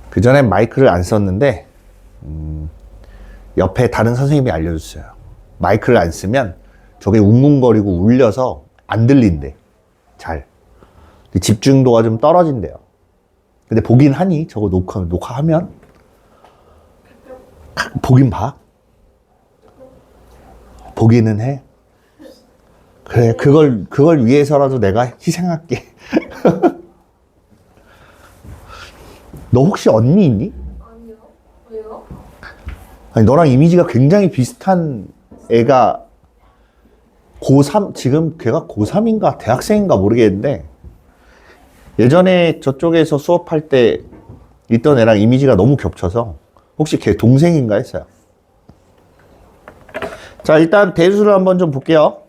그전엔 마이크를 안 썼는데 옆에 다른 선생님이 알려줬어요. 마이크를 안 쓰면 저게 웅웅거리고 울려서 안 들린대. 잘. 집중도가 좀 떨어진대요. 근데 보긴 하니? 저거 녹화하면? 보긴 봐. 보기는 해. 그래, 그걸 위해서라도 내가 희생할게. 너 혹시 언니 있니? 아니요. 왜요? 아니, 너랑 이미지가 굉장히 비슷한 애가 고3, 지금 걔가 고3인가 대학생인가 모르겠는데 예전에 저쪽에서 수업할 때 있던 애랑 이미지가 너무 겹쳐서 혹시 걔 동생인가 했어요. 자, 일단 대수를 한번 좀 볼게요.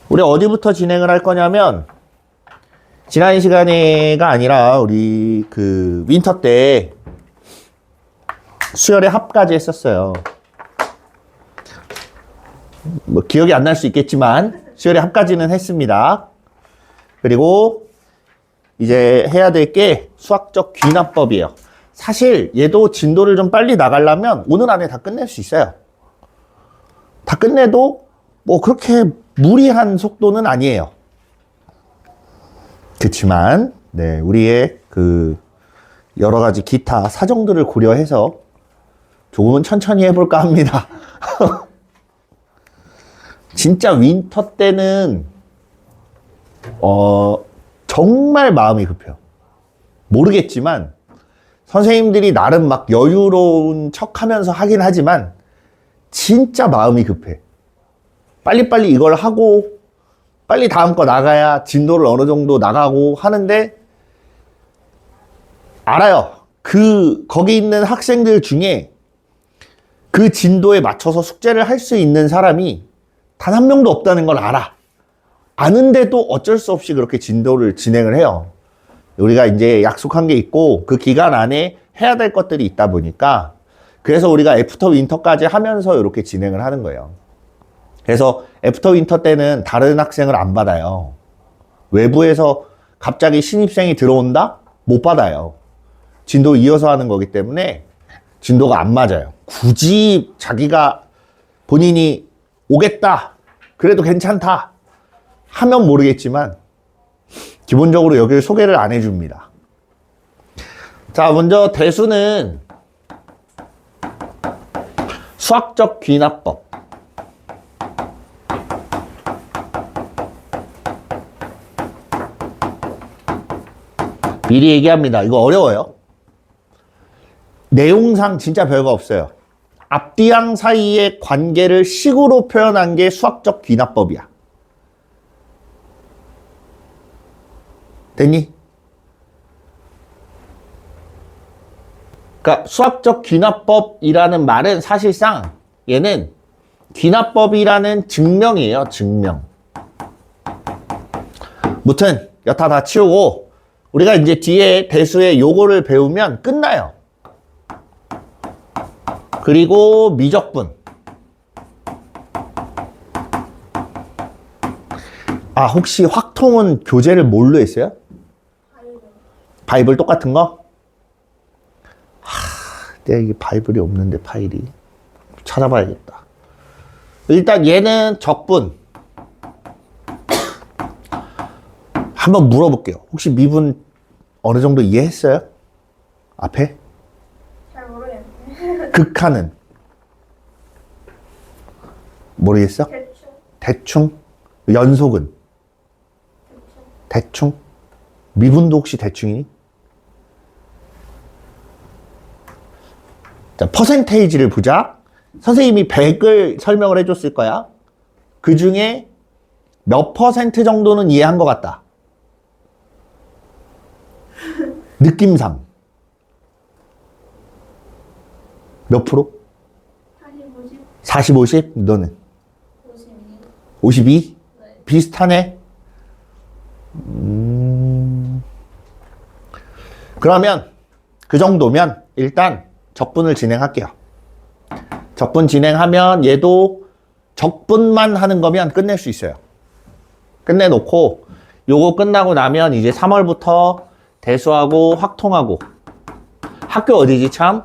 우리 어디부터 진행을 할 거냐면 지난 시간에가 아니라 우리 그 윈터 때 수열의 합까지 했었어요. 뭐 기억이 안 날 수 있겠지만 수열의 합까지는 했습니다. 그리고 이제 해야 될 게 수학적 귀납법이에요. 사실 얘도 진도를 좀 빨리 나가려면 오늘 안에 다 끝낼 수 있어요. 다 끝내도 뭐 그렇게 무리한 속도는 아니에요. 그렇지만 네, 우리의 그 여러 가지 기타 사정들을 고려해서 조금은 천천히 해볼까 합니다. 진짜 윈터 때는 정말 마음이 급해요. 모르겠지만 선생님들이 나름 막 여유로운 척하면서 하긴 하지만 진짜 마음이 급해. 빨리빨리 이걸 하고 빨리 다음 거 나가야 진도를 어느 정도 나가고 하는데 알아요. 거기 있는 학생들 중에 그 진도에 맞춰서 숙제를 할 수 있는 사람이 단 한 명도 없다는 걸 알아. 아는데도 어쩔 수 없이 그렇게 진도를 진행을 해요. 우리가 이제 약속한 게 있고 그 기간 안에 해야 될 것들이 있다 보니까 그래서 우리가 애프터 윈터까지 하면서 이렇게 진행을 하는 거예요. 그래서 애프터 윈터 때는 다른 학생을 안 받아요. 외부에서 갑자기 신입생이 들어온다? 못 받아요. 진도 이어서 하는 거기 때문에 진도가 안 맞아요. 굳이 자기가 본인이 오겠다, 그래도 괜찮다 하면 모르겠지만 기본적으로 여기를 소개를 안 해줍니다. 자, 먼저 대수는 수학적 귀납법. 미리 얘기합니다. 이거 어려워요. 내용상 진짜 별거 없어요. 앞뒤양 사이의 관계를 식으로 표현한 게 수학적 귀납법이야. 됐니? 그러니까 수학적 귀납법이라는 말은 사실상 얘는 귀납법이라는 증명이에요. 증명. 무튼 여타 다 치우고 우리가 이제 뒤에 대수의 요거를 배우면 끝나요. 그리고 미적분. 아, 혹시 확통은 교재를 뭘로 했어요? 바이블 똑같은 거? 내가 이게 바이블이 없는데 파일이. 찾아봐야겠다. 일단 얘는 적분. 한번 물어볼게요. 혹시 미분 어느 정도 이해했어요? 앞에? 잘 모르겠네. 극한은? 모르겠어? 대충. 대충? 연속은? 대충? 미분도 혹시 대충이니? 자, 퍼센테이지를 보자. 선생님이 100을 설명을 해줬을 거야. 그 중에 몇 퍼센트 정도는 이해한 것 같다. 느낌상. 몇 프로? 40, 50? 너는? 52. 52? 네. 비슷하네. 그러면 그 정도면 일단 적분을 진행할게요. 적분 진행하면 얘도 적분만 하는 거면 끝낼 수 있어요. 끝내놓고 요거 끝나고 나면 이제 3월부터 대수하고 확통하고. 학교 어디지 참?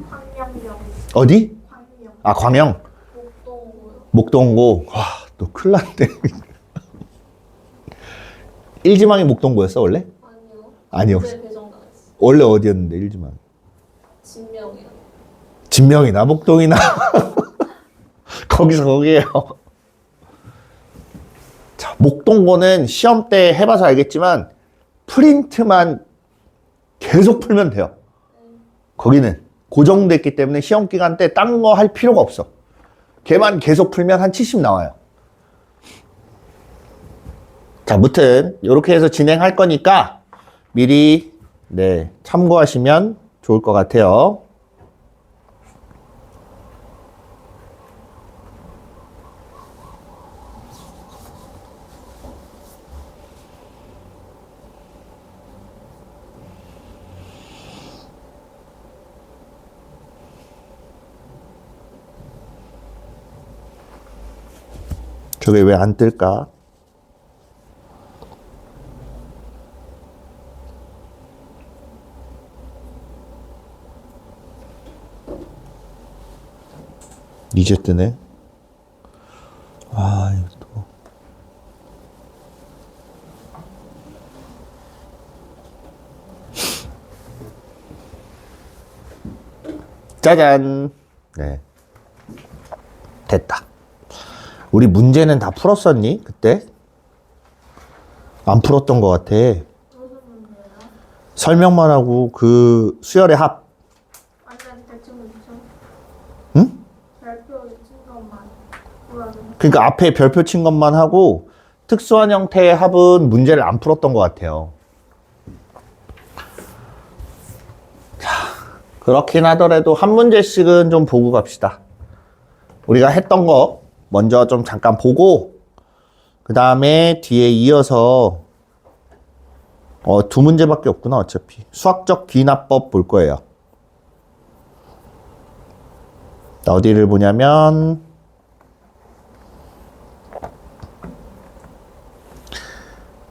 광명역. 어디? 광명. 아, 광영. 목동고요. 목동고. 와, 너 큰일 났네. 일지망이 목동고였어 원래? 아니요. 아니었어. 네, 배정 나왔어. 원래 어디였는데 일지망? 진명이요. 진명이나 목동이나 거기서 거기에요. 자, 목동고는 시험 때 해봐서 알겠지만 프린트만 계속 풀면 돼요. 거기는 고정됐기 때문에 시험 기간 때 딴 거 할 필요가 없어. 걔만 계속 풀면 한 70 나와요. 자, 무튼 이렇게 해서 진행할 거니까 미리 네, 참고하시면 좋을 것 같아요. 저게 왜 안 뜰까? 이제 뜨네. 아, 이거 또. 짜잔. 네. 됐다. 우리 문제는 다 풀었었니? 그때? 안 풀었던 것 같아. 무슨 문제야? 설명만 하고 그 수열의 합. 완전 대충 대충. 응? 별표 친 것만. 뭐라고? 그러니까 앞에 별표 친 것만 하고 특수한 형태의 합은 문제를 안 풀었던 것 같아요. 자, 그렇긴 하더라도 한 문제씩은 좀 보고 갑시다. 우리가 했던 거 먼저 좀 잠깐 보고 그 다음에 뒤에 이어서 두 문제밖에 없구나 어차피. 수학적 귀납법 볼 거예요. 어디를 보냐면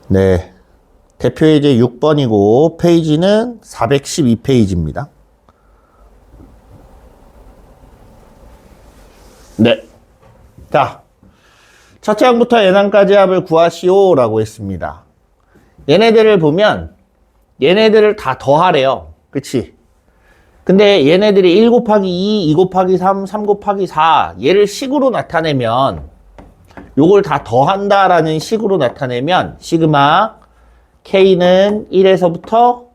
네, 대표 예제 6번이고 페이지는 412페이지입니다. 네. 자, 첫째 항부터 n항까지 합을 구하시오 라고 했습니다. 얘네들을 보면 얘네들을 다 더하래요. 그치? 근데 얘네들이 1 곱하기 2, 2 곱하기 3, 3 곱하기 4 얘를 식으로 나타내면 요걸 다 더한다라는 식으로 나타내면 시그마 K는 1에서부터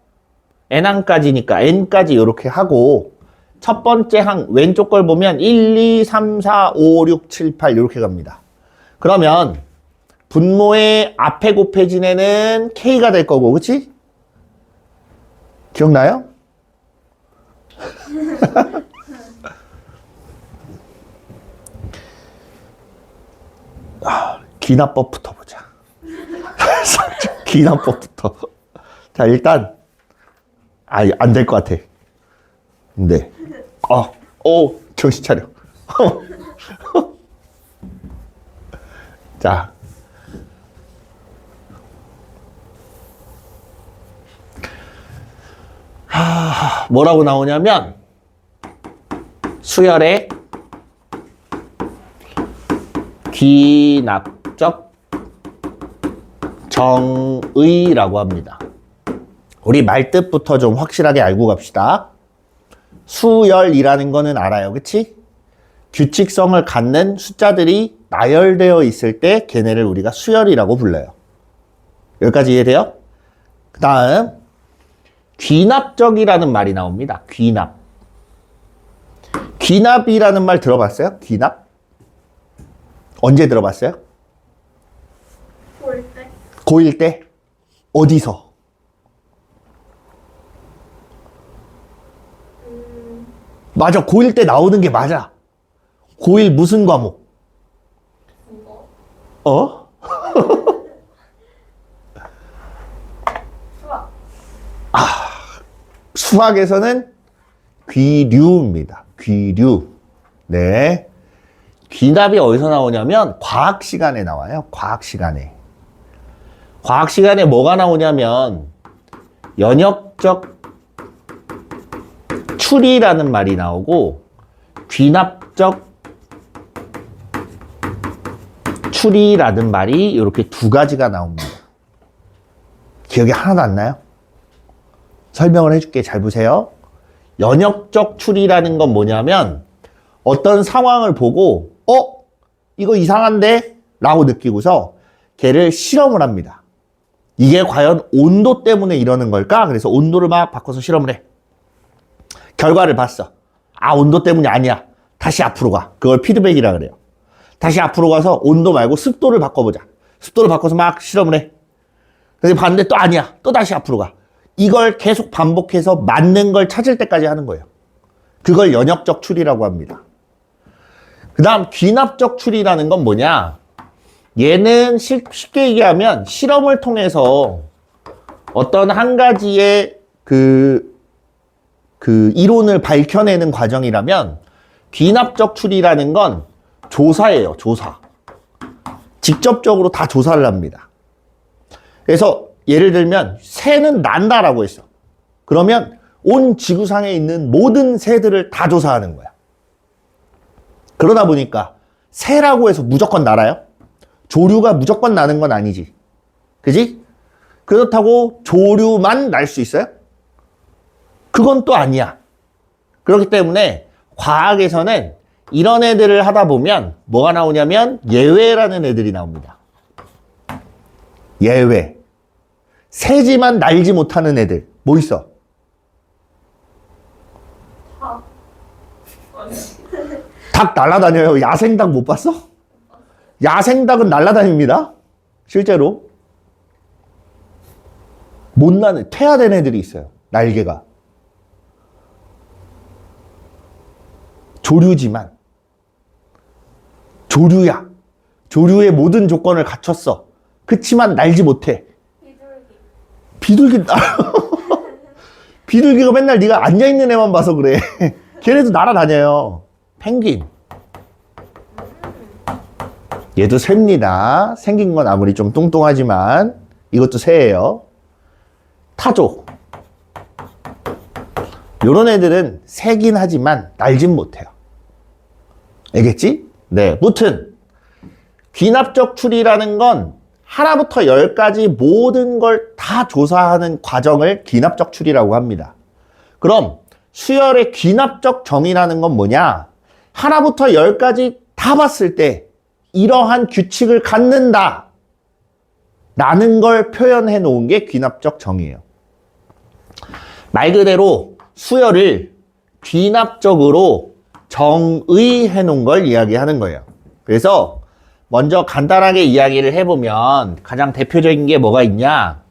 n항까지니까 n까지 이렇게 하고 첫 번째 항 왼쪽 걸 보면 1, 2, 3, 4, 5, 6, 7, 8 이렇게 갑니다. 그러면 분모의 앞에 곱해진 애는 K가 될 거고 그치? 기억나요? 귀납법부터 보자. 귀납법부터. 자, 일단 안 될 것 같아. 네. 정신 차려. 자. 뭐라고 나오냐면 수열의 귀납적 정의라고 합니다. 우리 말뜻부터 좀 확실하게 알고 갑시다. 수열이라는 거는 알아요. 그치? 규칙성을 갖는 숫자들이 나열되어 있을 때 걔네를 우리가 수열이라고 불러요. 여기까지 이해돼요? 그 다음 귀납적이라는 말이 나옵니다. 귀납. 귀납이라는 말 들어봤어요? 귀납? 언제 들어봤어요? 볼 때. 고1 때? 어디서? 맞아. 고1 때 나오는 게 맞아. 고1 무슨 과목? 이거. 어? 수학. 수학에서는 귀류입니다. 귀류. 네. 귀납이 어디서 나오냐면 과학 시간에 나와요. 과학 시간에. 과학 시간에 뭐가 나오냐면 연역적 추리라는 말이 나오고 귀납적 추리라는 말이 이렇게 두 가지가 나옵니다. 기억이 하나도 안 나요? 설명을 해줄게. 잘 보세요. 연역적 추리라는 건 뭐냐면 어떤 상황을 보고 이거 이상한데? 라고 느끼고서 걔를 실험을 합니다. 이게 과연 온도 때문에 이러는 걸까? 그래서 온도를 막 바꿔서 실험을 해. 결과를 봤어. 온도 때문이 아니야. 다시 앞으로 가. 그걸 피드백이라 그래요. 다시 앞으로 가서 온도 말고 습도를 바꿔보자. 습도를 바꿔서 막 실험을 해. 근데 봤는데 또 아니야. 또 다시 앞으로 가. 이걸 계속 반복해서 맞는 걸 찾을 때까지 하는 거예요. 그걸 연역적 추리라고 합니다. 그 다음 귀납적 추리라는 건 뭐냐? 얘는 쉽게 얘기하면 실험을 통해서 어떤 한 가지의 그 이론을 밝혀내는 과정이라면 귀납적 추리라는 건 조사예요. 조사. 직접적으로 다 조사를 합니다. 그래서 예를 들면 새는 난다라고 했어. 그러면 온 지구상에 있는 모든 새들을 다 조사하는 거야. 그러다 보니까 새라고 해서 무조건 날아요? 조류가 무조건 나는 건 아니지. 그지? 그렇다고 조류만 날 수 있어요? 그건 또 아니야. 그렇기 때문에 과학에서는 이런 애들을 하다 보면 뭐가 나오냐면 예외라는 애들이 나옵니다. 예외. 새지만 날지 못하는 애들. 뭐 있어? 닭 날아다녀요. 야생닭 못 봤어? 야생닭은 날아다닙니다. 실제로. 못 나는, 퇴화된 애들이 있어요. 날개가. 조류지만. 조류야. 조류의 모든 조건을 갖췄어. 그치만 날지 못해. 비둘기. 비둘기가 맨날 네가 앉아있는 애만 봐서 그래. 걔네도 날아다녀요. 펭귄. 얘도 새입니다. 생긴 건 아무리 좀 뚱뚱하지만 이것도 새예요. 타조. 요런 애들은 새긴 하지만 날진 못해요. 알겠지? 네. 무튼 귀납적 추리라는 건 하나부터 10까지 모든 걸 다 조사하는 과정을 귀납적 추리라고 합니다. 그럼 수열의 귀납적 정의라는 건 뭐냐? 하나부터 10까지 다 봤을 때 이러한 규칙을 갖는다 라는 걸 표현해 놓은 게 귀납적 정의예요. 말 그대로 수열을 귀납적으로 정의해 놓은 걸 이야기하는 거예요. 그래서 먼저 간단하게 이야기를 해보면 가장 대표적인 게 뭐가 있냐?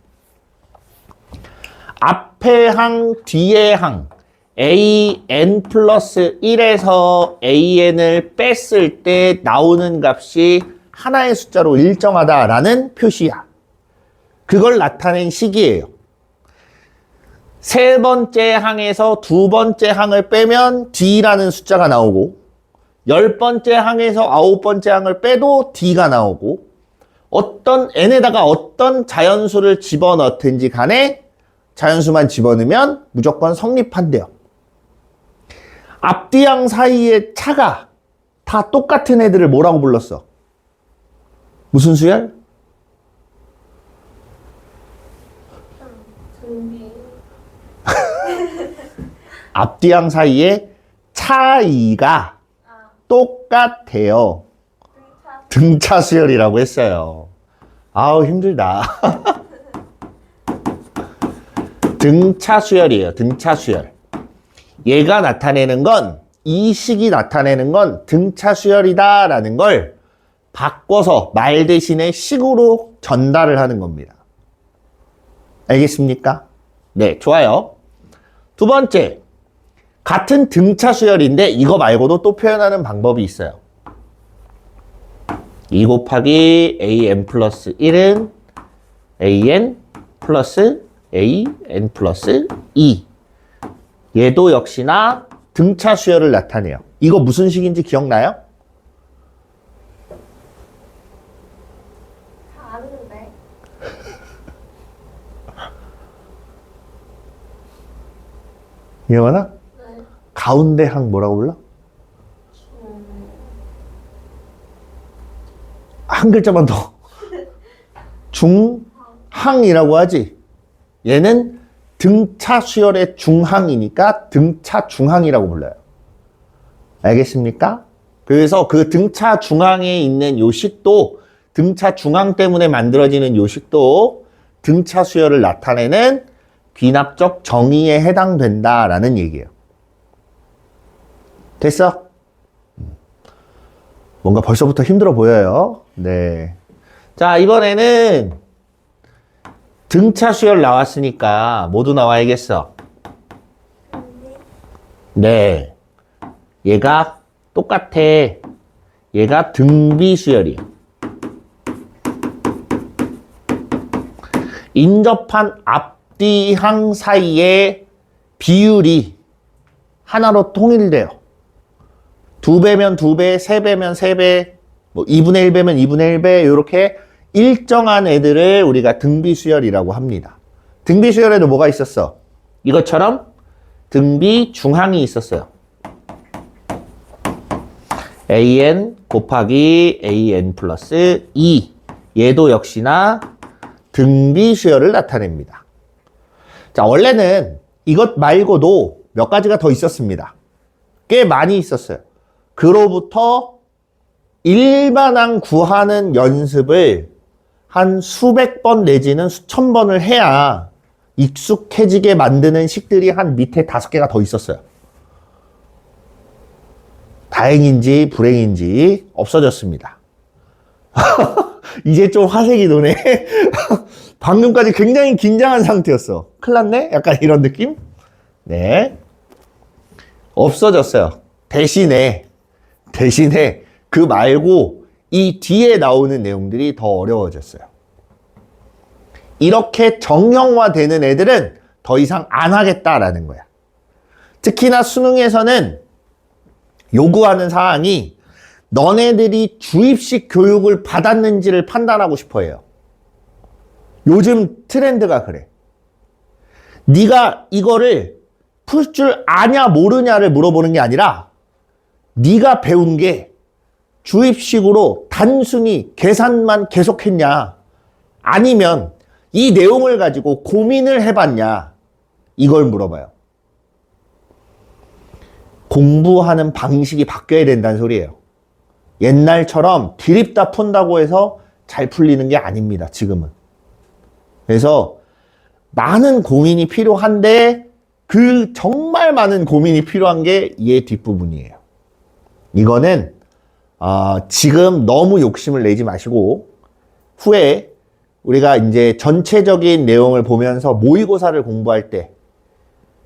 앞에 항, 뒤에 항 an 플러스 1에서 an을 뺐을 때 나오는 값이 하나의 숫자로 일정하다라는 표시야. 그걸 나타낸 식이에요. 세 번째 항에서 두 번째 항을 빼면 d라는 숫자가 나오고 10번째 항에서 9번째 항을 빼도 d가 나오고 어떤 n에다가 어떤 자연수를 집어넣든지 간에 자연수만 집어넣으면 무조건 성립한대요. 앞뒤 항 사이의 차가 다 똑같은 애들을 뭐라고 불렀어? 무슨 수열? 앞뒤 항 사이의 차이가 똑같아요. 등차 수열이라고 했어요. 아우 힘들다. 등차 수열이에요. 등차 수열. 얘가 나타내는 건, 이 식이 나타내는 건 등차 수열이다 라는 걸 바꿔서 말 대신에 식으로 전달을 하는 겁니다. 알겠습니까? 네, 좋아요. 두 번째, 같은 등차 수열인데 이거 말고도 또 표현하는 방법이 있어요. 2 곱하기 an 플러스 1은 an 플러스 an 플러스 2. 얘도 역시나 등차 수열을 나타내요. 이거 무슨 식인지 기억나요? 다 아는데. 이해하나? 네. 가운데 항 뭐라고 불러? 한 글자만 더. 중항이라고 하지. 얘는 등차 수열의 중항이니까 등차 중항이라고 불러요. 알겠습니까? 그래서 그 등차 중항에 있는 요 식도, 등차 중항 때문에 만들어지는 요 식도 등차 수열을 나타내는 귀납적 정의에 해당된다라는 얘기예요. 됐어? 뭔가 벌써부터 힘들어 보여요. 네. 자, 이번에는 등차 수열 나왔으니까 모두 나와야겠어. 네. 얘가 똑같아. 얘가 등비 수열이에요. 인접한 앞뒤항 사이의 비율이 하나로 통일돼요. 2배면 2배, 3배면 3배, 뭐 2분의 1배면 2분의 1배, 이렇게 일정한 애들을 우리가 등비수열이라고 합니다. 등비수열에도 뭐가 있었어? 이것처럼 등비 중항이 있었어요. an 곱하기 an 플러스 2. 얘도 역시나 등비수열을 나타냅니다. 자, 원래는 이것 말고도 몇 가지가 더 있었습니다. 꽤 많이 있었어요. 그로부터 일반항 구하는 연습을 한 수백 번 내지는 수천 번을 해야 익숙해지게 만드는 식들이 한 밑에 5개가 더 있었어요. 다행인지 불행인지 없어졌습니다. 이제 좀 화색이 도네. 방금까지 굉장히 긴장한 상태였어. 큰일 났네? 약간 이런 느낌? 네. 없어졌어요. 대신에 그 말고 이 뒤에 나오는 내용들이 더 어려워졌어요. 이렇게 정형화되는 애들은 더 이상 안 하겠다라는 거야. 특히나 수능에서는 요구하는 사항이 너네들이 주입식 교육을 받았는지를 판단하고 싶어 해요. 요즘 트렌드가 그래. 네가 이거를 풀 줄 아냐 모르냐를 물어보는 게 아니라 네가 배운 게 주입식으로 단순히 계산만 계속했냐, 아니면 이 내용을 가지고 고민을 해봤냐, 이걸 물어봐요. 공부하는 방식이 바뀌어야 된다는 소리예요. 옛날처럼 드립다 푼다고 해서 잘 풀리는 게 아닙니다, 지금은. 그래서 많은 고민이 필요한데 그 정말 많은 고민이 필요한 게 얘 뒷부분이에요. 이거는 지금 너무 욕심을 내지 마시고 후에 우리가 이제 전체적인 내용을 보면서 모의고사를 공부할 때,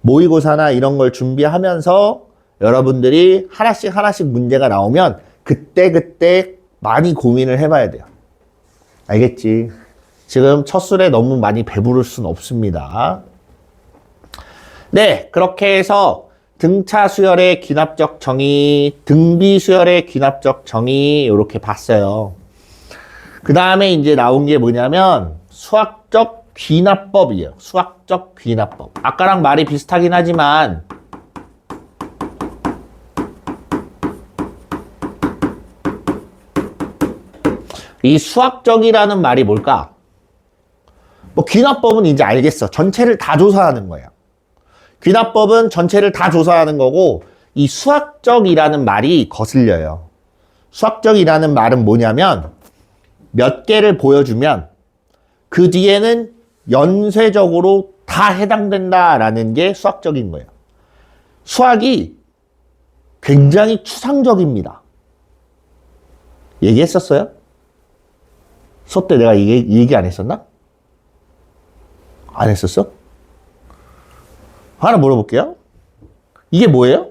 모의고사나 이런 걸 준비하면서 여러분들이 하나씩 문제가 나오면 그때 많이 고민을 해봐야 돼요. 알겠지? 지금 첫 술에 너무 많이 배부를 순 없습니다. 네, 그렇게 해서 등차 수열의 귀납적 정의, 등비 수열의 귀납적 정의 이렇게 봤어요. 그 다음에 이제 나온 게 뭐냐면 수학적 귀납법이에요. 수학적 귀납법. 아까랑 말이 비슷하긴 하지만 이 수학적이라는 말이 뭘까? 뭐 귀납법은 이제 알겠어. 전체를 다 조사하는 거예요. 귀납법은 전체를 다 조사하는 거고, 이 수학적이라는 말이 거슬려요. 수학적이라는 말은 뭐냐면 몇 개를 보여주면 그 뒤에는 연쇄적으로 다 해당된다라는 게 수학적인 거예요. 수학이 굉장히 추상적입니다. 얘기했었어요? 수업 때 내가 얘기 안 했었나? 안 했었어? 하나 물어볼게요. 이게 뭐예요?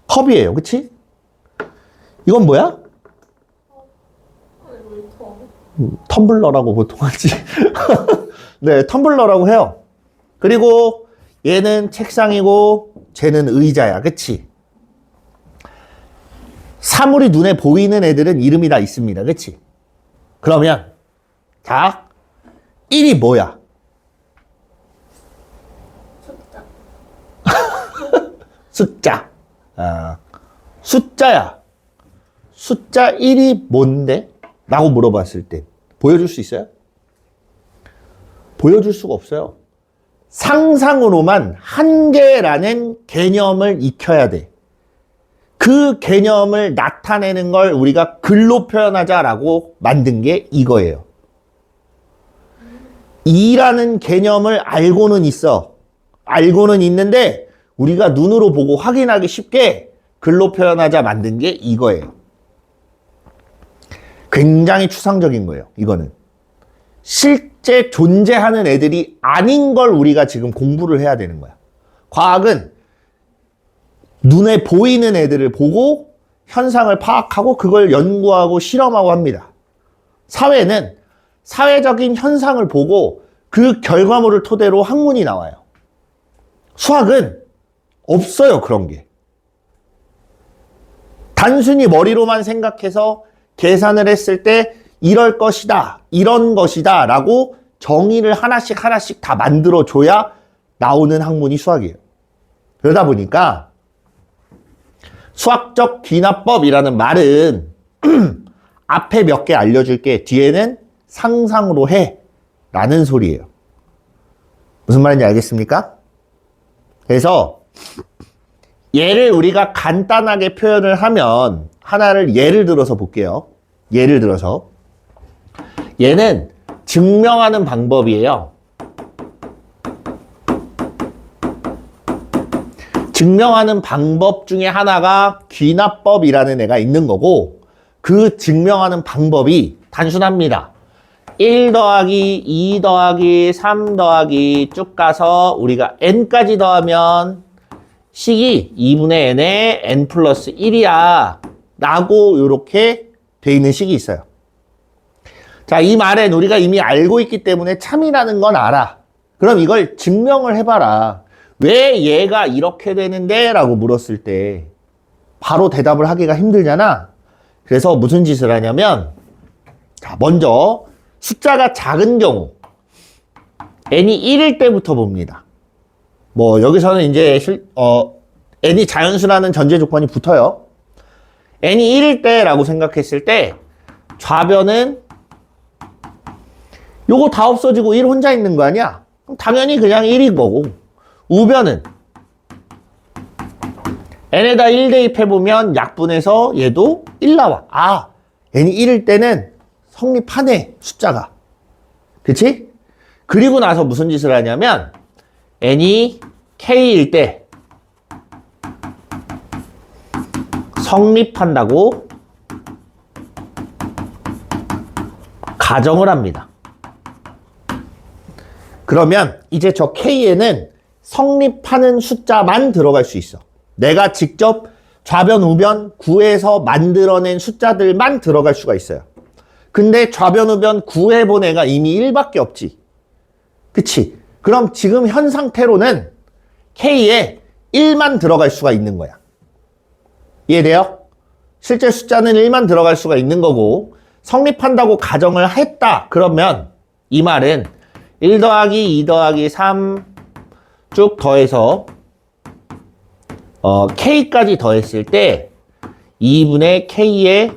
컵이에요. 그치? 이건 뭐야? 텀블러라고 보통 하지. 네, 텀블러라고 해요. 그리고 얘는 책상이고 쟤는 의자야. 그치? 사물이 눈에 보이는 애들은 이름이 다 있습니다. 그치? 그러면 자, 1이 뭐야? 숫자. 숫자. 아, 숫자야. 숫자 1이 뭔데? 라고 물어봤을 때 보여줄 수 있어요? 보여줄 수가 없어요. 상상으로만 한 개라는 개념을 익혀야 돼. 그 개념을 나타내는 걸 우리가 글로 표현하자라고 만든 게 이거예요. 2라는 개념을 알고는 있어. 알고는 있는데 우리가 눈으로 보고 확인하기 쉽게 글로 표현하자 만든 게 이거예요. 굉장히 추상적인 거예요. 이거는. 실제 존재하는 애들이 아닌 걸 우리가 지금 공부를 해야 되는 거야. 과학은 눈에 보이는 애들을 보고 현상을 파악하고 그걸 연구하고 실험하고 합니다. 사회는 사회적인 현상을 보고 그 결과물을 토대로 학문이 나와요. 수학은 없어요, 그런 게. 단순히 머리로만 생각해서 계산을 했을 때 이럴 것이다, 이런 것이다 라고 정의를 하나씩 다 만들어줘야 나오는 학문이 수학이에요. 그러다 보니까 수학적 귀납법이라는 말은 앞에 몇 개 알려줄게, 뒤에는 상상으로 해 라는 소리예요. 무슨 말인지 알겠습니까? 그래서 얘를 우리가 간단하게 표현을 하면 하나를 예를 들어서 볼게요. 예를 들어서 얘는 증명하는 방법이에요. 증명하는 방법 중에 하나가 귀납법이라는 애가 있는 거고 그 증명하는 방법이 단순합니다. 1 더하기 2 더하기 3 더하기 쭉 가서 우리가 n까지 더하면 식이 2분의 n에 n 플러스 1이야 라고 이렇게 돼 있는 식이 있어요. 자, 이 말엔 우리가 이미 알고 있기 때문에 참이라는 건 알아. 그럼 이걸 증명을 해봐라. 왜 얘가 이렇게 되는데? 라고 물었을 때 바로 대답을 하기가 힘들잖아. 그래서 무슨 짓을 하냐면 자, 먼저 숫자가 작은 경우 n이 1일 때부터 봅니다. 뭐 여기서는 이제 n이 자연수라는 전제 조건이 붙어요. n이 1일 때라고 생각했을 때 좌변은 요거 다 없어지고 1 혼자 있는 거 아니야? 그럼 당연히 그냥 1인 거고 우변은 n에다 1 대입해보면 약분해서 얘도 1 나와. 아, n이 1일 때는 성립하네, 숫자가. 그치? 그리고 나서 무슨 짓을 하냐면 n이 k일 때 성립한다고 가정을 합니다. 그러면 이제 저 k에는 성립하는 숫자만 들어갈 수 있어. 내가 직접 좌변, 우변 구해서 만들어낸 숫자들만 들어갈 수가 있어요. 근데 좌변, 우변 구해본 애가 이미 1밖에 없지. 그치? 그럼 지금 현 상태로는 k에 1만 들어갈 수가 있는 거야. 이해돼요? 실제 숫자는 1만 들어갈 수가 있는 거고 성립한다고 가정을 했다. 그러면 이 말은 1 더하기 2 더하기 3 쭉 더해서 k까지 더했을 때 2분의 k에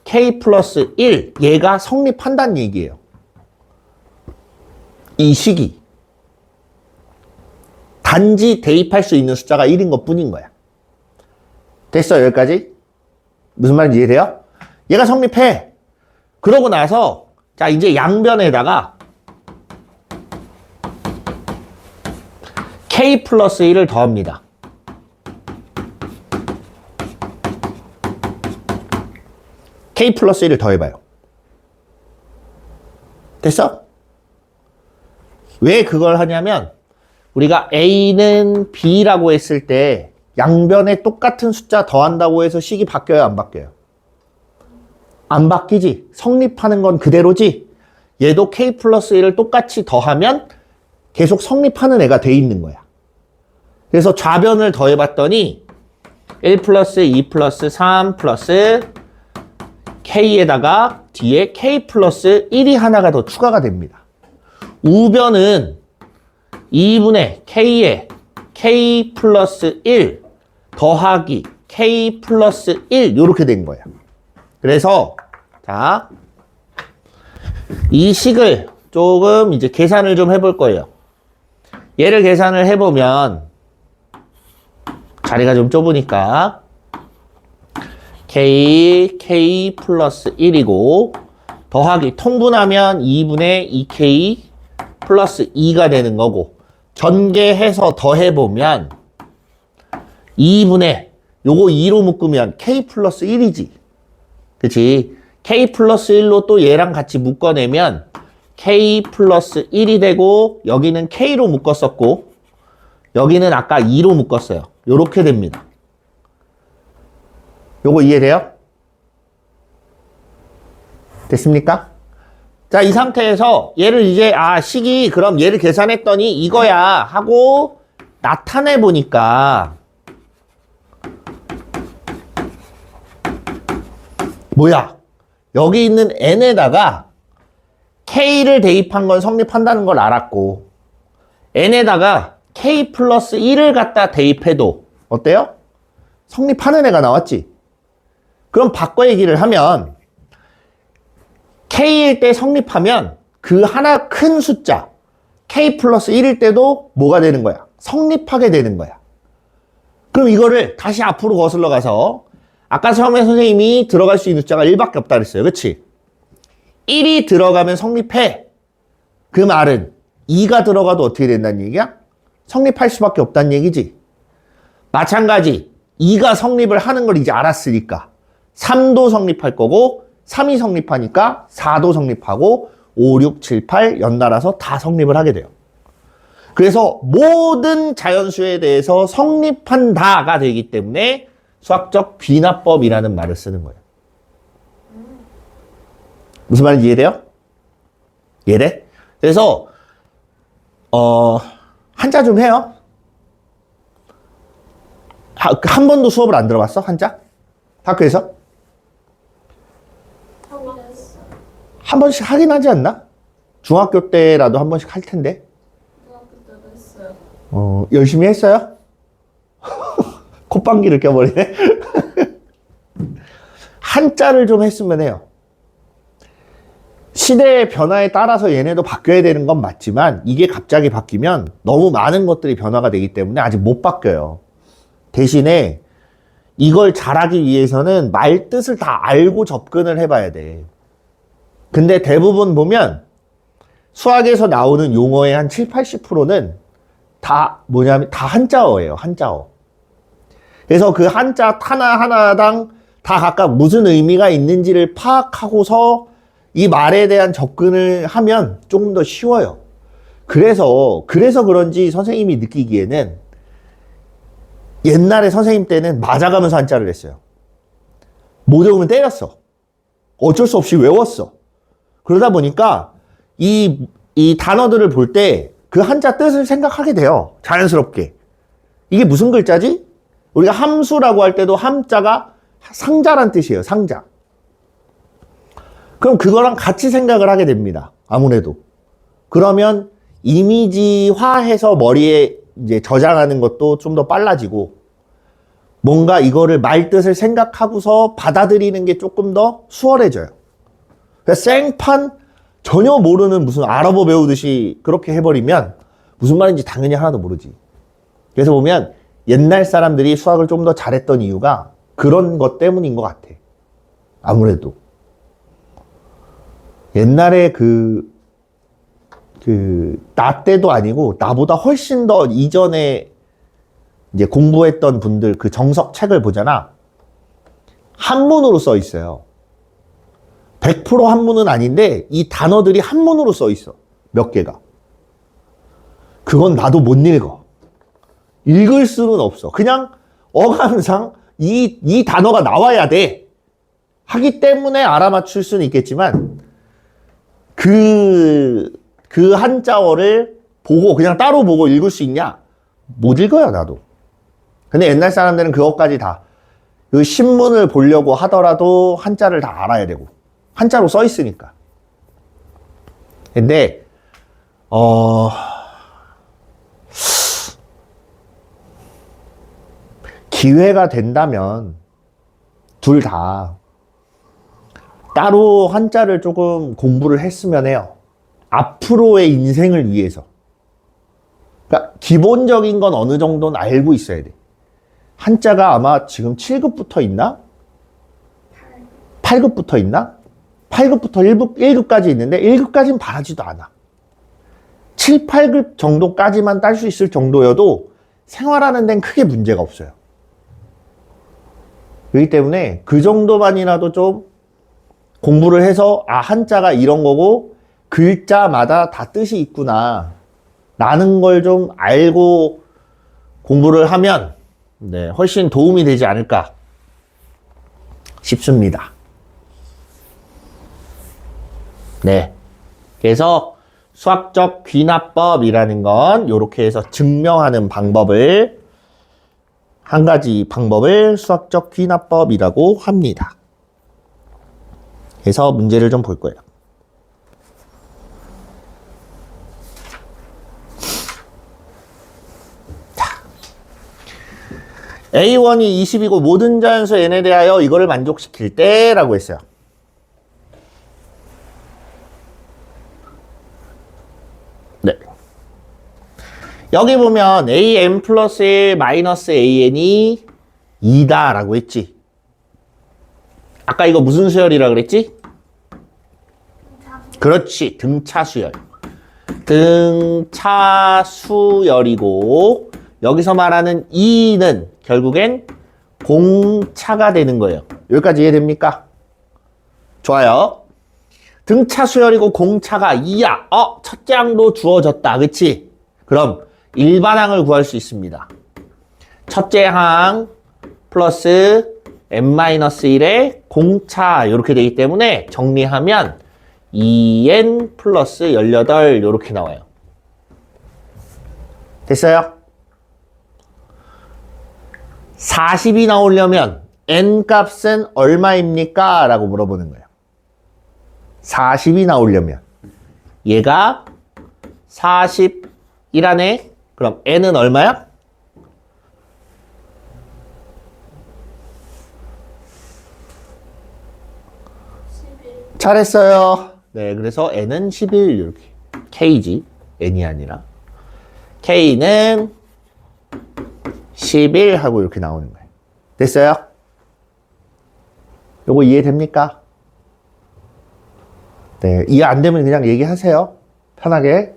k 플러스 1 얘가 성립한다는 얘기예요. 이 식이 단지 대입할 수 있는 숫자가 1인 것 뿐인 거야. 됐어, 여기까지? 무슨 말인지 이해돼요? 얘가 성립해. 그러고 나서 자 이제 양변에다가 k 플러스 1을 더합니다. k 플러스 1을 더해봐요. 됐어? 왜 그걸 하냐면 우리가 a는 b라고 했을 때 양변에 똑같은 숫자 더한다고 해서 식이 바뀌어요, 안 바뀌어요? 안 바뀌지. 성립하는 건 그대로지. 얘도 k 플러스 1을 똑같이 더하면 계속 성립하는 애가 돼 있는 거야. 그래서 좌변을 더해봤더니 1 플러스 2 플러스 3 플러스 K에다가 뒤에 K 플러스 1이 하나가 더 추가가 됩니다. 우변은 2분의 K에 K 플러스 1 더하기 K 플러스 1 이렇게 된 거예요. 그래서 자, 이 식을 조금 이제 계산을 좀 해볼 거예요. 얘를 계산을 해보면 자리가 좀 좁으니까 K 플러스 1이고 더하기 통분하면 2분의 2K 플러스 2가 되는 거고 전개해서 더해보면 2분의 요거 2로 묶으면 K 플러스 1이지. 그치? K 플러스 1로 또 얘랑 같이 묶어내면 K 플러스 1이 되고 여기는 K로 묶었었고 여기는 아까 2로 묶었어요. 요렇게 됩니다. 요거 이해돼요? 됐습니까? 자, 이 상태에서 얘를 이제 식이 그럼 얘를 계산했더니 이거야 하고 나타내 보니까 뭐야? 여기 있는 n에다가 k를 대입한 건 성립한다는 걸 알았고 n에다가 k 플러스 1을 갖다 대입해도 어때요? 성립하는 애가 나왔지? 그럼 바꿔 얘기를 하면 k일 때 성립하면 그 하나 큰 숫자 k 플러스 1일 때도 뭐가 되는 거야? 성립하게 되는 거야. 그럼 이거를 다시 앞으로 거슬러 가서 아까 처음에 선생님이 들어갈 수 있는 숫자가 1밖에 없다 그랬어요. 그치? 1이 들어가면 성립해. 그 말은 2가 들어가도 어떻게 된다는 얘기야? 성립할 수밖에 없다는 얘기지. 마찬가지 2가 성립을 하는 걸 이제 알았으니까 3도 성립할 거고 3이 성립하니까 4도 성립하고 5, 6, 7, 8 연달아서 다 성립을 하게 돼요. 그래서 모든 자연수에 대해서 성립한다가 되기 때문에 수학적 귀납법이라는 말을 쓰는 거예요. 무슨 말인지 이해돼요? 이해돼? 그래서 한자 좀 해요. 한 번도 수업을 안 들어봤어? 한자? 학교에서? 한 번씩 하긴 하지 않나? 중학교 때라도 한 번씩 할 텐데. 중학교 때도 했어요. 열심히 했어요? 콧방귀를 껴버리네. 한자를 좀 했으면 해요. 시대의 변화에 따라서 얘네도 바뀌어야 되는 건 맞지만 이게 갑자기 바뀌면 너무 많은 것들이 변화가 되기 때문에 아직 못 바뀌어요. 대신에 이걸 잘하기 위해서는 말 뜻을 다 알고 접근을 해봐야 돼. 근데 대부분 보면 수학에서 나오는 용어의 한 7, 80%는 다 뭐냐면 다 한자어예요. 한자어. 그래서 그 한자 하나하나당 다 각각 무슨 의미가 있는지를 파악하고서 이 말에 대한 접근을 하면 조금 더 쉬워요. 그래서 그런지 선생님이 느끼기에는 옛날에 선생님 때는 맞아가면서 한자를 했어요. 못 외우면 때렸어. 어쩔 수 없이 외웠어. 그러다 보니까 이 단어들을 볼 때 그 한자 뜻을 생각하게 돼요. 자연스럽게. 이게 무슨 글자지? 우리가 함수라고 할 때도 함자가 상자란 뜻이에요. 상자. 그럼 그거랑 같이 생각을 하게 됩니다. 아무래도. 그러면 이미지화해서 머리에 이제 저장하는 것도 좀 더 빨라지고 뭔가 이거를 말뜻을 생각하고서 받아들이는 게 조금 더 수월해져요. 그러니까 생판 전혀 모르는 무슨 아랍어 배우듯이 그렇게 해버리면 무슨 말인지 당연히 하나도 모르지. 그래서 보면 옛날 사람들이 수학을 좀 더 잘했던 이유가 그런 것 때문인 것 같아. 아무래도. 옛날에 나 때도 아니고 나보다 훨씬 더 이전에 이제 공부했던 분들 그 정석 책을 보잖아. 한문으로 써 있어요. 100% 한문은 아닌데 이 단어들이 한문으로 써 있어. 몇 개가. 그건 나도 못 읽어. 읽을 수는 없어. 그냥 어감상 이 단어가 나와야 돼. 하기 때문에 알아맞힐 수는 있겠지만 그 한자어를 보고 그냥 따로 보고 읽을 수 있냐? 못 읽어요, 나도. 근데 옛날 사람들은 그것까지 다, 그 신문을 보려고 하더라도 한자를 다 알아야 되고, 한자로 써 있으니까. 근데, 기회가 된다면, 둘 다, 따로 한자를 조금 공부를 했으면 해요. 앞으로의 인생을 위해서. 그러니까 기본적인 건 어느 정도는 알고 있어야 돼. 한자가 아마 지금 7급부터 있나? 8급부터 있나? 8급부터 1급까지 있는데 1급까지는 바라지도 않아. 7, 8급 정도까지만 딸 수 있을 정도여도 생활하는 데는 크게 문제가 없어요. 그렇기 때문에 그 정도만이라도 좀 공부를 해서 한자가 이런 거고 글자마다 다 뜻이 있구나 라는 걸 좀 알고 공부를 하면 네, 훨씬 도움이 되지 않을까 싶습니다. 네. 그래서 수학적 귀납법이라는 건 이렇게 해서 증명하는 방법을 한 가지 방법을 수학적 귀납법이라고 합니다. 그래서 문제를 좀 볼 거예요. A1이 20이고 모든 자연수 n에 대하여 이거를 만족시킬 때 라고 했어요. 네. 여기 보면 an 플러스 1 마이너스 an이 2다 라고 했지. 아까 이거 무슨 수열이라 그랬지? 그렇지. 등차수열. 등차수열이고 여기서 말하는 2는 결국엔 공차가 되는 거예요. 여기까지 이해됩니까? 좋아요. 등차수열이고 공차가 2야. 첫째 항도 주어졌다. 그치? 그럼 일반항을 구할 수 있습니다. 첫째 항 플러스 n-1의 공차 이렇게 되기 때문에 정리하면 2n 플러스 18 이렇게 나와요. 됐어요? 40이 나오려면 n 값은 얼마입니까? 라고 물어보는 거예요. 40이 나오려면 얘가 40이라네. 그럼 n은 얼마야? 잘했어요. 네, 그래서 n은 11 이렇게. k지. n이 아니라. k는 11 하고 이렇게 나오는 거예요. 됐어요? 요거 이해됩니까? 네, 이해 안 되면 그냥 얘기하세요. 편하게.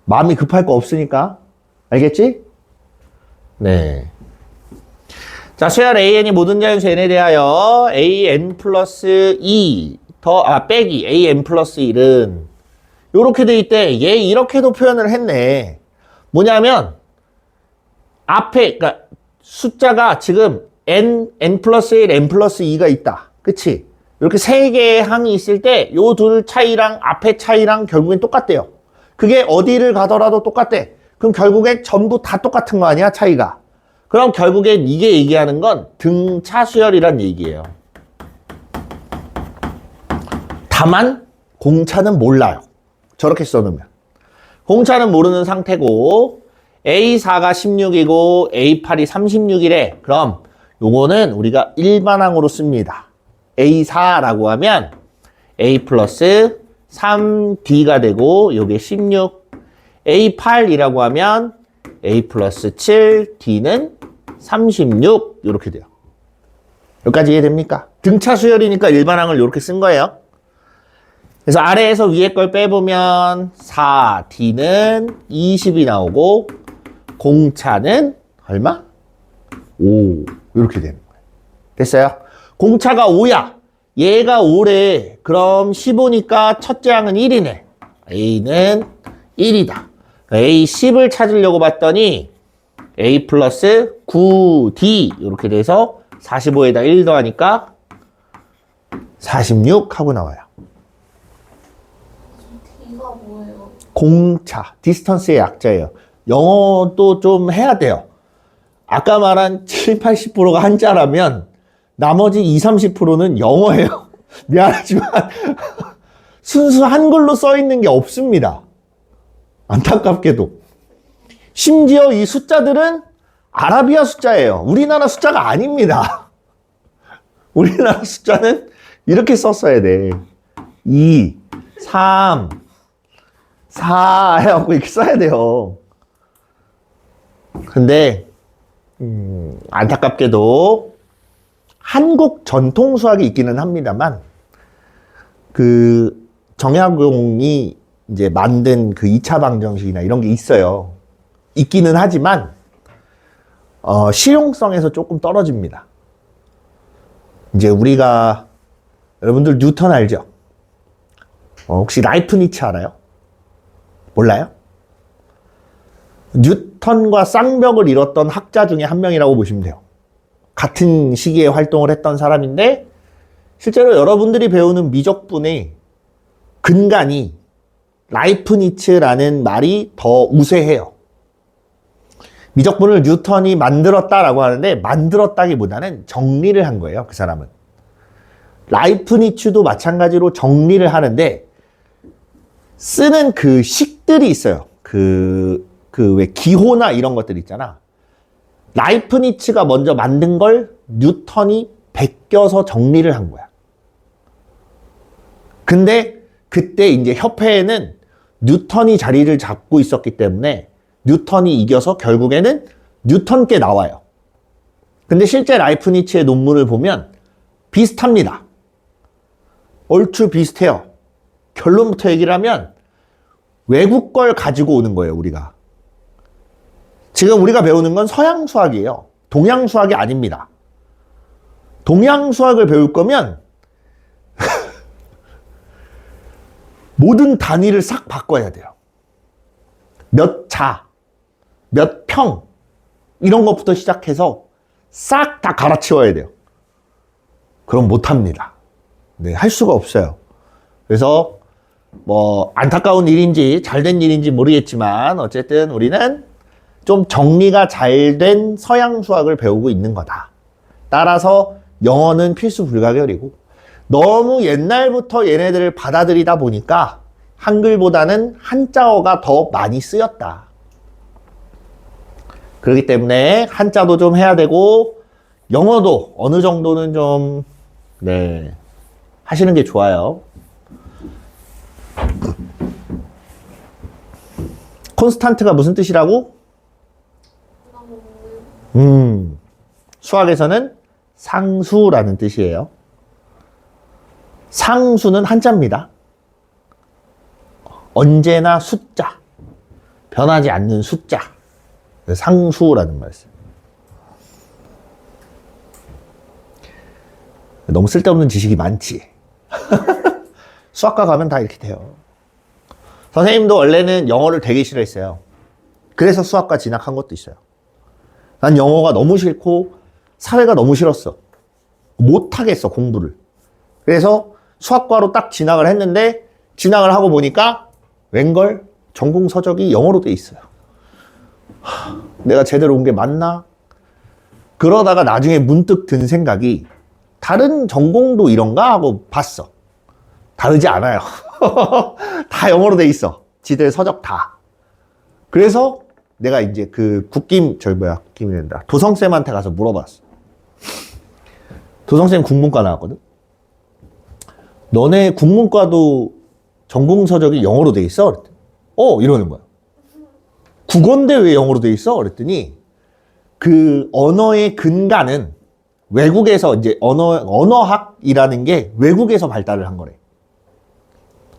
마음이 급할 거 없으니까. 알겠지? 네. 자, 수열 an이 모든 자연수 n에 대하여 an 플러스 2 빼기 an 플러스 1은 요렇게 돼 있대. 얘 이렇게도 표현을 했네. 뭐냐면 앞에 그러니까 숫자가 지금 n 플러스 1, n 플러스 2가 있다. 그치? 이렇게 세 개의 항이 있을 때 요 둘 차이랑 앞에 차이랑 결국엔 똑같대요. 그게 어디를 가더라도 똑같대. 그럼 결국엔 전부 다 똑같은 거 아니야? 차이가. 그럼 결국엔 이게 얘기하는 건 등차수열이란 얘기예요. 다만 공차는 몰라요. 저렇게 써놓으면. 공차는 모르는 상태고 A4가 16이고 A8이 36이래. 그럼 요거는 우리가 일반항으로 씁니다. A4라고 하면 A 플러스 3D가 되고 요게 16. A8이라고 하면 A 플러스 7, D는 36 이렇게 돼요. 여기까지 이해됩니까? 등차 수열이니까 일반항을 이렇게 쓴 거예요. 그래서 아래에서 위에 걸 빼보면 4, D는 20이 나오고 공차는 얼마? 5 이렇게 되는 거예요. 됐어요? 공차가 5야. 얘가 5래. 그럼 15니까 첫째 항은 1이네. A는 1이다. A 10을 찾으려고 봤더니 A 플러스 9D 이렇게 돼서 45에다 1 더하니까 46 하고 나와요. D가 뭐예요? 공차, 디스턴스의 약자예요. 영어도 좀 해야 돼요. 아까 말한 7, 80%가 한자라면 나머지 20, 30%는 영어예요. 미안하지만 순수 한글로 써 있는 게 없습니다. 안타깝게도. 심지어 이 숫자들은 아라비아 숫자예요. 우리나라 숫자가 아닙니다. 우리나라 숫자는 이렇게 썼어야 돼. 2, 3, 4 해갖고 이렇게 써야 돼요. 근데 안타깝게도 한국 전통 수학이 있기는 합니다만 그 정약용이 이제 만든 그 2차 방정식이나 이런 게 있어요. 있기는 하지만 실용성에서 조금 떨어집니다. 이제 우리가 여러분들 뉴턴 알죠? 혹시 라이프니츠 알아요? 몰라요? 뉴턴과 쌍벽을 이뤘던 학자 중에 한 명이라고 보시면 돼요. 같은 시기에 활동을 했던 사람인데 실제로 여러분들이 배우는 미적분의 근간이 라이프니츠라는 말이 더 우세해요. 미적분을 뉴턴이 만들었다라고 하는데 만들었다기보다는 정리를 한 거예요. 그 사람은. 라이프니츠도 마찬가지로 정리를 하는데 쓰는 그 식들이 있어요. 왜 기호나 이런 것들 있잖아. 라이프니츠가 먼저 만든 걸 뉴턴이 베껴서 정리를 한 거야. 근데 그때 이제 협회에는 뉴턴이 자리를 잡고 있었기 때문에 뉴턴이 이겨서 결국에는 뉴턴께 나와요. 근데 실제 라이프니츠의 논문을 보면 비슷합니다. 얼추 비슷해요. 결론부터 얘기를 하면 외국 걸 가지고 오는 거예요, 우리가. 지금 우리가 배우는 건 서양 수학이에요. 동양 수학이 아닙니다. 동양 수학을 배울 거면 모든 단위를 싹 바꿔야 돼요. 몇 자, 몇 평, 이런 것부터 시작해서 싹 다 갈아치워야 돼요. 그럼 못합니다. 네, 할 수가 없어요. 그래서 뭐 안타까운 일인지 잘된 일인지 모르겠지만 어쨌든 우리는 좀 정리가 잘 된 서양 수학을 배우고 있는 거다. 따라서 영어는 필수 불가결이고 너무 옛날부터 얘네들을 받아들이다 보니까 한글보다는 한자어가 더 많이 쓰였다. 그렇기 때문에 한자도 좀 해야 되고 영어도 어느 정도는 좀 네, 하시는 게 좋아요. 콘스탄트가 무슨 뜻이라고? 수학에서는 상수라는 뜻이에요. 상수는 한자입니다. 언제나 숫자, 변하지 않는 숫자, 상수라는 말씀. 너무 쓸데없는 지식이 많지. 수학과 가면 다 이렇게 돼요. 선생님도 원래는 영어를 되게 싫어했어요. 그래서 수학과 진학한 것도 있어요. 난 영어가 너무 싫고 사회가 너무 싫었어. 못하겠어, 공부를. 그래서 수학과로 딱 진학을 했는데 진학을 하고 보니까 웬걸 전공 서적이 영어로 돼 있어요. 내가 제대로 온 게 맞나? 그러다가 나중에 문득 든 생각이 다른 전공도 이런가 하고 봤어. 다르지 않아요. 다 영어로 돼 있어. 지들 서적 다. 그래서 내가 이제 그 국김이 된다. 도성쌤한테 가서 물어봤어. 도성쌤 국문과 나왔거든. 너네 국문과도 전공 서적이 영어로 돼 있어? 그랬더니 이러는 거야. 국어인데 왜 영어로 돼 있어? 그랬더니 그 언어의 근간은 외국에서 이제 언어학이라는 게 외국에서 발달을 한 거래.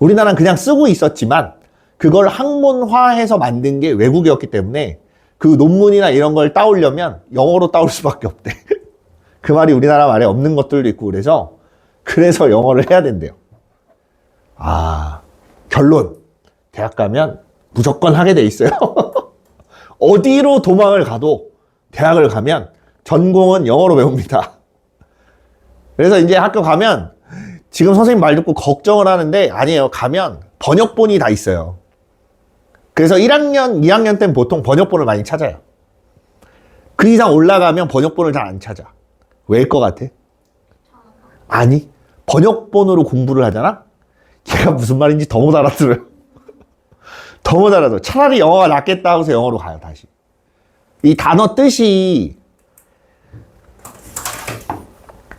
우리나라는 그냥 쓰고 있었지만 그걸 학문화해서 만든 게 외국이었기 때문에 그 논문이나 이런 걸 따오려면 영어로 따올 수밖에 없대. 그 말이 우리나라 말에 없는 것들도 있고 그래서 영어를 해야 된대요. 결론. 대학 가면 무조건 하게 돼 있어요. 어디로 도망을 가도 대학을 가면 전공은 영어로 배웁니다. 그래서 이제 학교 가면 지금 선생님 말 듣고 걱정을 하는데 아니에요. 가면 번역본이 다 있어요. 그래서 1학년, 2학년 때는 보통 번역본을 많이 찾아요. 그 이상 올라가면 번역본을 잘 안 찾아. 왜일 것 같아? 아니, 번역본으로 공부를 하잖아? 걔가 무슨 말인지 더 못 알아들어요. 더 못 알아들어. 차라리 영어가 낫겠다 하고서 영어로 가요, 다시. 이 단어 뜻이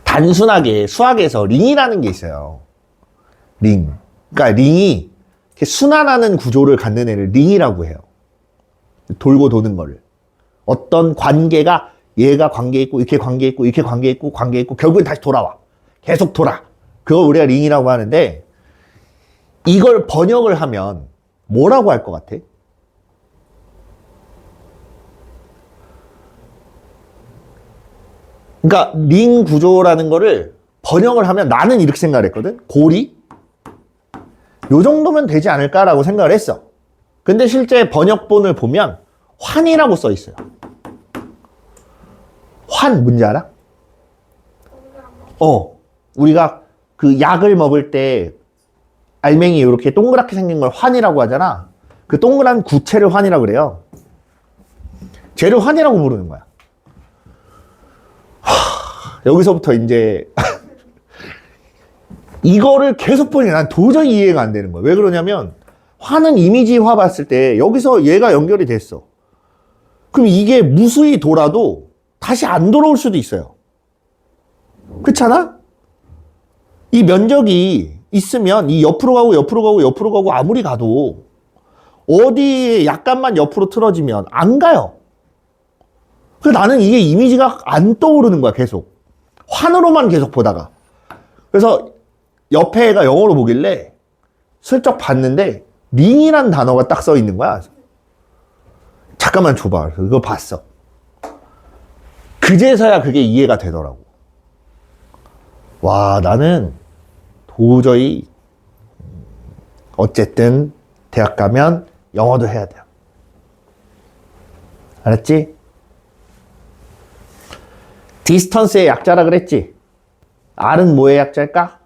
단순하게 수학에서 링이라는 게 있어요. 링. 그러니까 링이 이렇게 순환하는 구조를 갖는 애를 링이라고 해요. 돌고 도는 거를. 어떤 관계가 얘가 관계 있고 이렇게 관계 있고 이렇게 관계 있고 관계 있고 결국엔 다시 돌아와. 계속 돌아. 그걸 우리가 링이라고 하는데 이걸 번역을 하면 뭐라고 할 것 같아? 그러니까 링 구조라는 거를 번역을 하면 나는 이렇게 생각을 했거든. 고리? 요 정도면 되지 않을까라고 생각을 했어. 근데 실제 번역본을 보면 환이라고 써 있어요. 환 뭔지 알아? 우리가 그 약을 먹을 때 알맹이 이렇게 동그랗게 생긴 걸 환이라고 하잖아. 그 동그란 구체를 환이라고 그래요. 쟤를 환이라고 부르는 거야. 여기서부터 이제 이거를 계속 보니 난 도저히 이해가 안 되는 거야. 왜 그러냐면 환은 이미지화 봤을 때 여기서 얘가 연결이 됐어. 그럼 이게 무수히 돌아도 다시 안 돌아올 수도 있어요. 그렇잖아? 이 면적이 있으면 이 옆으로 가고 옆으로 가고 옆으로 가고 아무리 가도 어디에 약간만 옆으로 틀어지면 안 가요. 그래서 나는 이게 이미지가 안 떠오르는 거야, 계속. 환으로만 계속 보다가. 그래서 옆에 애가 영어로 보길래 슬쩍 봤는데 링이란 단어가 딱 써 있는 거야. 잠깐만 줘봐. 그거 봤어. 그제서야 그게 이해가 되더라고. 와, 나는 도저히 어쨌든 대학 가면 영어도 해야 돼요. 알았지? 디스턴스의 약자라 그랬지? R은 뭐의 약자일까?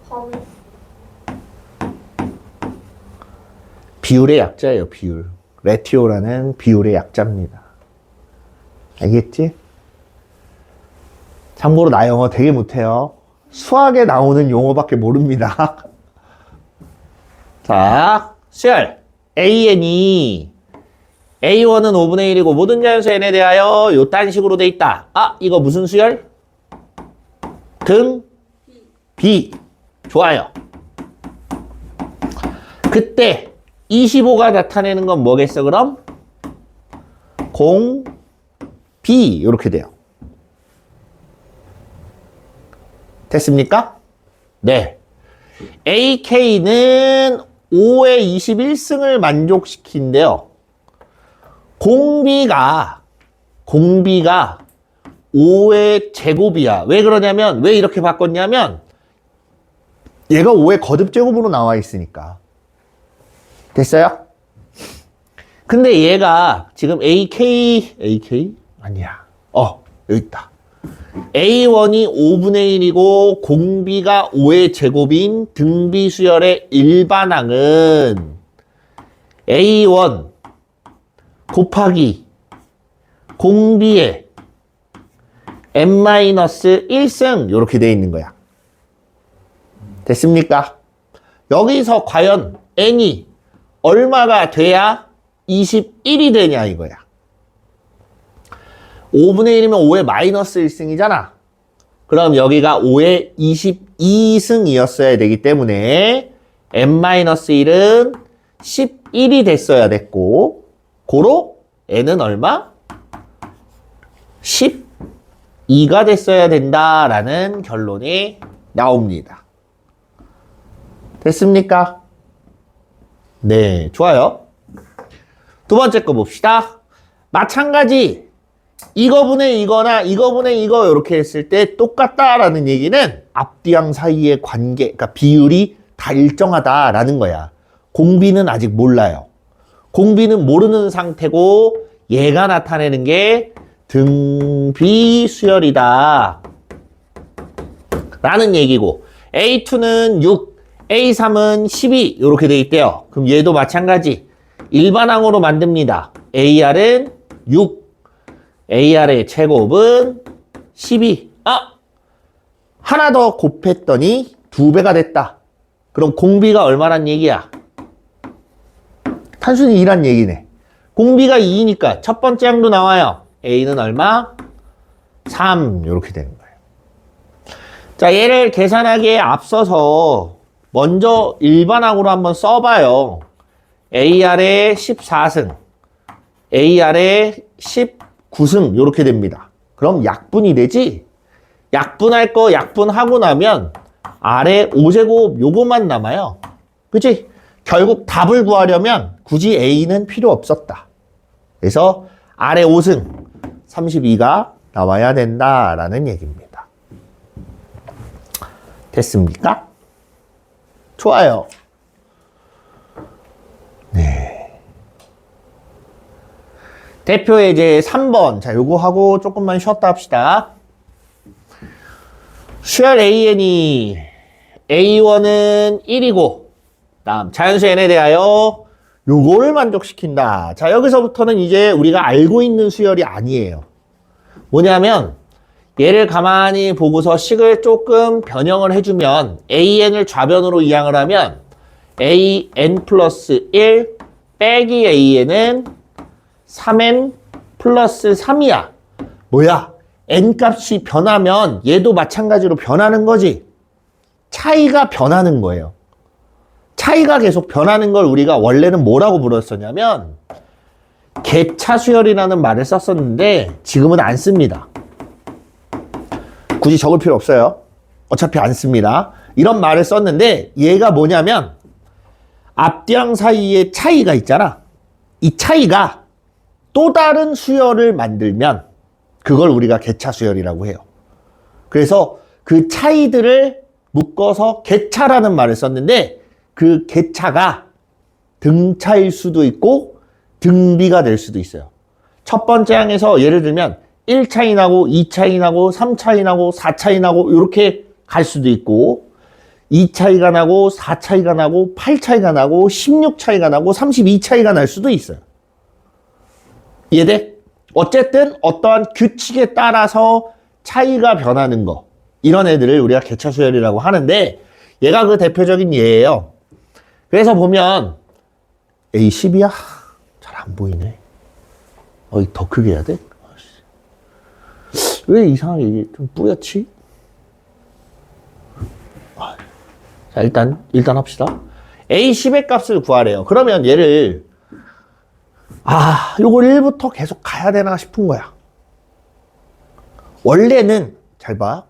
범위. 비율의 약자예요, 비율. 레티오라는 비율의 약자입니다. 알겠지? 참고로 나 영어 되게 못해요. 수학에 나오는 용어밖에 모릅니다. 자, 수열. AN이 A1은 5분의 1이고 모든 자연수 N에 대하여 요딴 식으로 돼 있다. 아, 이거 무슨 수열? 등? B. 좋아요. 그때 25가 나타내는 건 뭐겠어, 그럼? 0, B. 이렇게 돼요. 됐습니까? 네. AK는 5의 21승을 만족시킨대요. 공비가 5의 제곱이야. 왜 그러냐면, 왜 이렇게 바꿨냐면, 얘가 5의 거듭 제곱으로 나와 있으니까. 됐어요? 근데 얘가 지금 AK? 아니야. 여기 있다. A1이 5분의 1이고 공비가 5의 제곱인 등비수열의 일반항은 A1 곱하기 공비의 n-1승 이렇게 돼 있는 거야. 됐습니까? 여기서 과연 n이 얼마가 돼야 21이 되냐 이거야. 5분의 1이면 5의 마이너스 1승이잖아. 그럼 여기가 5의 22승이었어야 되기 때문에 n-1은 11이 됐어야 됐고 고로 n은 얼마? 12가 됐어야 된다라는 결론이 나옵니다. 됐습니까? 네, 좋아요. 두 번째 거 봅시다. 마찬가지 이거분의 이거나 이거분의 이거 이렇게 했을 때 똑같다라는 얘기는 앞뒤양 사이의 관계, 그러니까 비율이 다 일정하다라는 거야. 공비는 아직 몰라요. 공비는 모르는 상태고 얘가 나타내는 게 등비수열이다 라는 얘기고 A2는 6, A3은 12 이렇게 돼 있대요. 그럼 얘도 마찬가지. 일반항으로 만듭니다. AR은 6. AR의 제곱은 12. 하나 더 곱했더니 2배가 됐다. 그럼 공비가 얼마란 얘기야? 단순히 2란 얘기네. 공비가 2니까 첫 번째 항도 나와요. A는 얼마? 3 이렇게 되는 거예요. 자, 얘를 계산하기에 앞서서 먼저 일반항으로 한번 써봐요. AR의 14승, AR의 19승 이렇게 됩니다. 그럼 약분이 되지? 약분할 거 약분하고 나면 R의 5제곱 요거만 남아요. 그치? 결국 답을 구하려면 굳이 A는 필요 없었다. 그래서 R의 5승 32가 나와야 된다라는 얘기입니다. 됐습니까? 좋아요. 네. 대표 예제 3번. 자, 요거 하고 조금만 쉬었다 합시다. 수열 AN이 A1은 1이고 다음 자연수 N에 대하여 요거를 만족시킨다. 자, 여기서부터는 이제 우리가 알고 있는 수열이 아니에요. 뭐냐면 얘를 가만히 보고서 식을 조금 변형을 해주면 AN을 좌변으로 이항을 하면 AN 플러스 1 빼기 AN은 3N 플러스 3이야. 뭐야? N 값이 변하면 얘도 마찬가지로 변하는 거지. 차이가 변하는 거예요. 차이가 계속 변하는 걸 우리가 원래는 뭐라고 불렀었냐면 갭차수열이라는 말을 썼었는데 지금은 안 씁니다. 굳이 적을 필요 없어요. 어차피 안 씁니다. 이런 말을 썼는데 얘가 뭐냐면 앞뒤항 사이에 차이가 있잖아. 이 차이가 또 다른 수열을 만들면 그걸 우리가 갭차수열이라고 해요. 그래서 그 차이들을 묶어서 갭차라는 말을 썼는데 그 갭차가 등차일 수도 있고 등비가 될 수도 있어요. 첫 번째 항에서 예를 들면 1차이 나고 2차이 나고 3차이 나고 4차이 나고 이렇게 갈 수도 있고 2차이가 나고 4차이가 나고 8차이가 나고 16차이가 나고 32차이가 날 수도 있어요. 이해돼? 어쨌든 어떠한 규칙에 따라서 차이가 변하는 거 이런 애들을 우리가 갭차수열이라고 하는데 얘가 그 대표적인 예예요. 그래서 보면 A10이야? 잘 안 보이네. 더 크게 해야 돼? 왜 이상하게 이게 좀 뿌옇지? 자, 일단 합시다. A10의 값을 구하래요. 그러면 얘를 요걸 1부터 계속 가야 되나 싶은 거야. 원래는 잘 봐.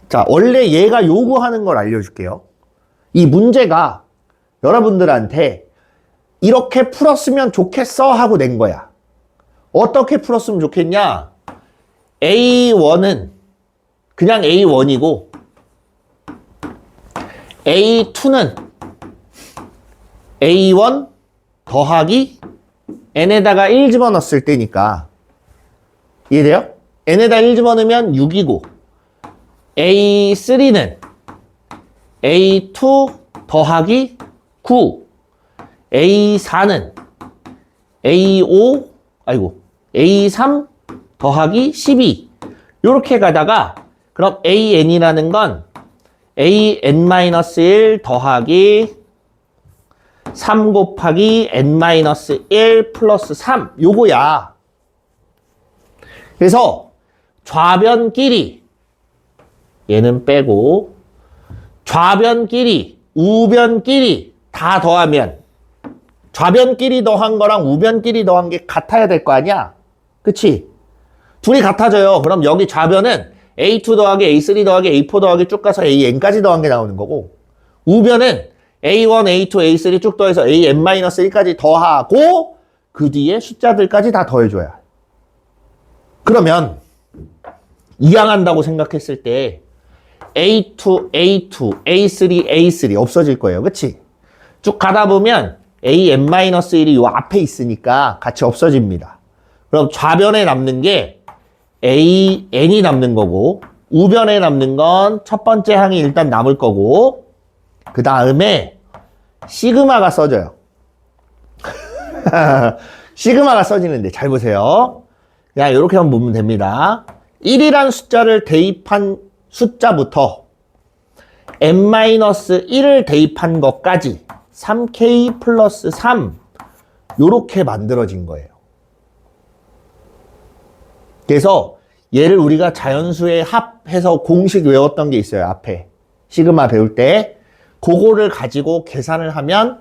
자, 원래 얘가 요구하는 걸 알려줄게요. 이 문제가 여러분들한테 이렇게 풀었으면 좋겠어 하고 낸 거야. 어떻게 풀었으면 좋겠냐? A1은 그냥 A1이고 A2는 A1 더하기 N에다가 1 집어넣었을 때니까 이해돼요? N에다 1 집어넣으면 6이고 A3는 A2 더하기 9 A4는 A3 더하기 12 이렇게 가다가 그럼 AN이라는 건 AN-1 더하기 3 곱하기 N-1 플러스 3 요거야. 그래서 좌변끼리 얘는 빼고 좌변끼리 우변끼리 다 더하면 좌변끼리 더한 거랑 우변끼리 더한 게 같아야 될 거 아니야? 그치? 둘이 같아져요. 그럼 여기 좌변은 A2 더하기 A3 더하기 A4 더하기 쭉 가서 AN까지 더한 게 나오는 거고 우변은 A1, A2, A3 쭉 더해서 AN-1까지 더하고 그 뒤에 숫자들까지 다 더해줘야. 그러면 이항한다고 생각했을 때 A2, A2, A3, A3 없어질 거예요. 그치? 쭉 가다 보면 AN-1이 요 앞에 있으니까 같이 없어집니다. 그럼 좌변에 남는 게 AN이 남는 거고 우변에 남는 건 첫 번째 항이 일단 남을 거고 그 다음에 시그마가 써져요. 시그마가 써지는데 잘 보세요. 그냥 이렇게만 보면 됩니다. 1이란 숫자를 대입한 숫자부터 n-1을 대입한 것까지 3k 플러스 3 요렇게 만들어진 거예요. 그래서 얘를 우리가 자연수의 합해서 공식 외웠던 게 있어요. 앞에 시그마 배울 때 그거를 가지고 계산을 하면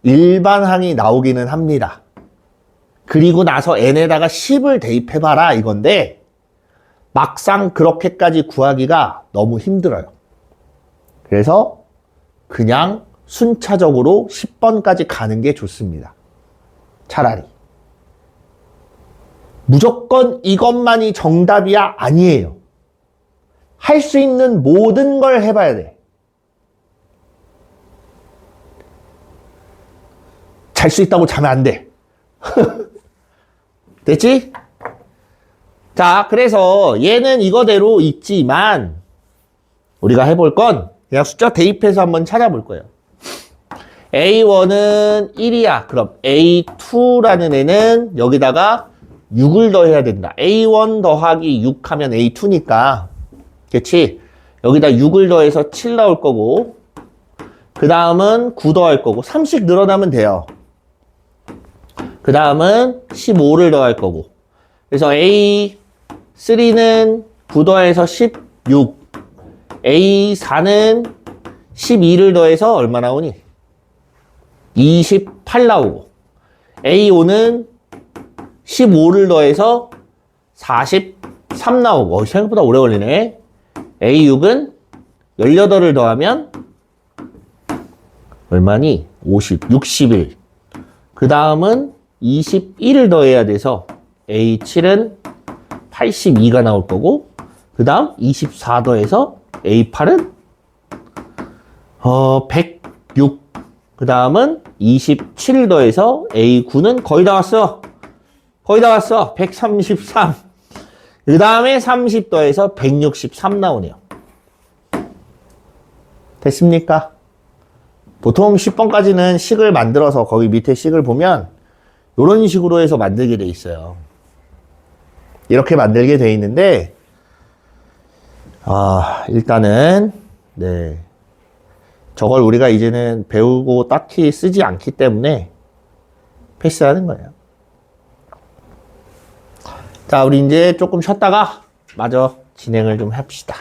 일반항이 나오기는 합니다. 그리고 나서 n에다가 10을 대입해봐라 이건데 막상 그렇게까지 구하기가 너무 힘들어요. 그래서 그냥 순차적으로 10번까지 가는 게 좋습니다. 차라리. 무조건 이것만이 정답이야? 아니에요. 할 수 있는 모든 걸 해봐야 돼. 잘 수 있다고 자면 안 돼. 됐지? 자, 그래서 얘는 이거대로 있지만 우리가 해볼 건 그냥 숫자 대입해서 한번 찾아볼 거예요. A1은 1이야. 그럼 A2라는 애는 여기다가 6을 더해야 된다. A1 더하기 6 하면 A2니까. 그치? 여기다 6을 더해서 7 나올 거고 그 다음은 9 더할 거고 3씩 늘어나면 돼요. 그 다음은 15를 더할 거고 그래서 A3는 9 더해서 16 A4는 12를 더해서 얼마 나오니? 28 나오고 A5는 15를 더해서 43 나오고 생각보다 오래 걸리네. A6은 18을 더하면 얼마니? 50, 61. 그 다음은 21을 더해야 돼서 A7은 82가 나올 거고 그 다음 24 더해서 A8은 106. 그 다음은 27 더해서 A9는 거의 다 왔어. 거의 다 왔어. 133. 그 다음에 30 더해서 163 나오네요. 됐습니까? 보통 10번까지는 식을 만들어서 거기 밑에 식을 보면 이런 식으로 해서 만들게 돼 있어요. 이렇게 만들게 돼 있는데 일단은 네 저걸 우리가 이제는 배우고 딱히 쓰지 않기 때문에 패스하는 거예요. 자, 우리 이제 조금 쉬었다가 마저 진행을 좀 합시다.